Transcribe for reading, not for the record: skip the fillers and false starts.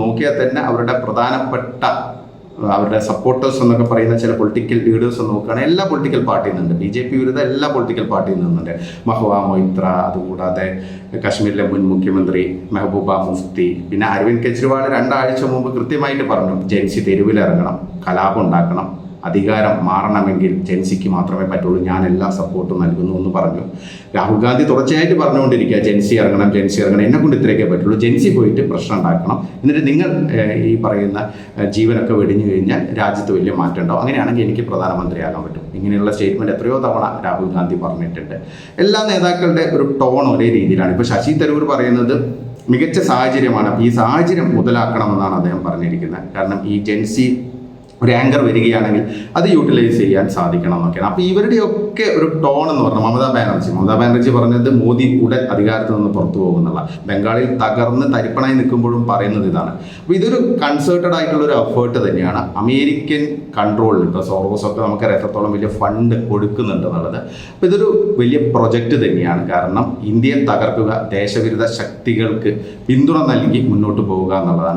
നോക്കിയാൽ തന്നെ അവരുടെ പ്രധാനപ്പെട്ട അവരുടെ സപ്പോർട്ടേഴ്സ് എന്നൊക്കെ പറയുന്ന ചില പൊളിറ്റിക്കൽ ലീഡേഴ്സ് നോക്കുകയാണെങ്കിൽ എല്ലാ പൊളിറ്റിക്കൽ പാർട്ടിയിൽ നിന്നുണ്ട്. BJP വിരുദ്ധ എല്ലാ പൊളിറ്റിക്കൽ പാർട്ടിയിൽ നിന്നുണ്ട്. മഹുവ മൊയ്ത്ര, അതുകൂടാതെ കശ്മീരിലെ മുൻ മുഖ്യമന്ത്രി മെഹബൂബ മുഫ്തി, പിന്നെ അരവിന്ദ് കെജ്രിവാൾ 2 ആഴ്ച മുമ്പ് കൃത്യമായിട്ട് പറഞ്ഞു ജെൻസി തെരുവിലിറങ്ങണം, കലാപം ഉണ്ടാക്കണം, അധികാരം മാറണമെങ്കിൽ ജെൻസിക്ക് മാത്രമേ പറ്റുള്ളൂ, ഞാൻ എല്ലാ സപ്പോർട്ടും നൽകുന്നു എന്ന് പറഞ്ഞു. രാഹുൽ ഗാന്ധി തുടർച്ചയായിട്ട് പറഞ്ഞുകൊണ്ടിരിക്കുക ജെൻസി ഇറങ്ങണം, എന്നെ കൊണ്ട് ഇത്രയൊക്കെ പറ്റുള്ളൂ, ജെൻസി പോയിട്ട് പ്രശ്നം ഉണ്ടാക്കണം, എന്നിട്ട് നിങ്ങൾ ഈ പറയുന്ന ജീവനൊക്കെ വെടിഞ്ഞു കഴിഞ്ഞാൽ രാജ്യത്ത് വലിയ മാറ്റം ഉണ്ടാവും, അങ്ങനെയാണെങ്കിൽ എനിക്ക് പ്രധാനമന്ത്രിയാകാൻ പറ്റും. ഇങ്ങനെയുള്ള സ്റ്റേറ്റ്മെൻറ്റ് എത്രയോ തവണ രാഹുൽ ഗാന്ധി പറഞ്ഞിട്ടുണ്ട്. എല്ലാ നേതാക്കളുടെ ഒരു ടോൺ ഒരേ രീതിയിലാണ്. ഇപ്പോൾ ശശി തരൂർ പറയുന്നത് മികച്ച സാഹചര്യമാണ്, ഈ സാഹചര്യം മുതലാക്കണമെന്നാണ് അദ്ദേഹം പറഞ്ഞിരിക്കുന്നത്. കാരണം ഈ ജെൻസി ഒരു ആങ്കർ വരികയാണെങ്കിൽ അത് യൂട്ടിലൈസ് ചെയ്യാൻ സാധിക്കണം എന്നൊക്കെയാണ്. അപ്പോൾ ഇവരുടെയൊക്കെ ഒരു ടോൺ എന്ന് പറഞ്ഞാൽ മമതാ ബാനർജി പറഞ്ഞത് മോദി ഉടൻ അധികാരത്തിൽ നിന്ന് പുറത്തു പോകുന്നുള്ള, ബംഗാളിൽ തകർന്ന് തരിപ്പണായി നിൽക്കുമ്പോഴും പറയുന്നത് ഇതാണ്. അപ്പോൾ ഇതൊരു കൺസേർട്ടഡ് ആയിട്ടുള്ള ഒരു എഫേർട്ട് തന്നെയാണ്. അമേരിക്കൻ കൺട്രോളിൽ ഇപ്പോൾ സോറോസൊക്കെ നമുക്കറിയാം എത്രത്തോളം വലിയ ഫണ്ട് കൊടുക്കുന്നുണ്ട് എന്നുള്ളത്. അപ്പോൾ ഇതൊരു വലിയ പ്രൊജക്റ്റ് തന്നെയാണ്. കാരണം ഇന്ത്യയെ തകർക്കുക, ദേശവിരുദ്ധ ശക്തികൾക്ക് പിന്തുണ നൽകി മുന്നോട്ട് പോവുക എന്നുള്ളതാണ്.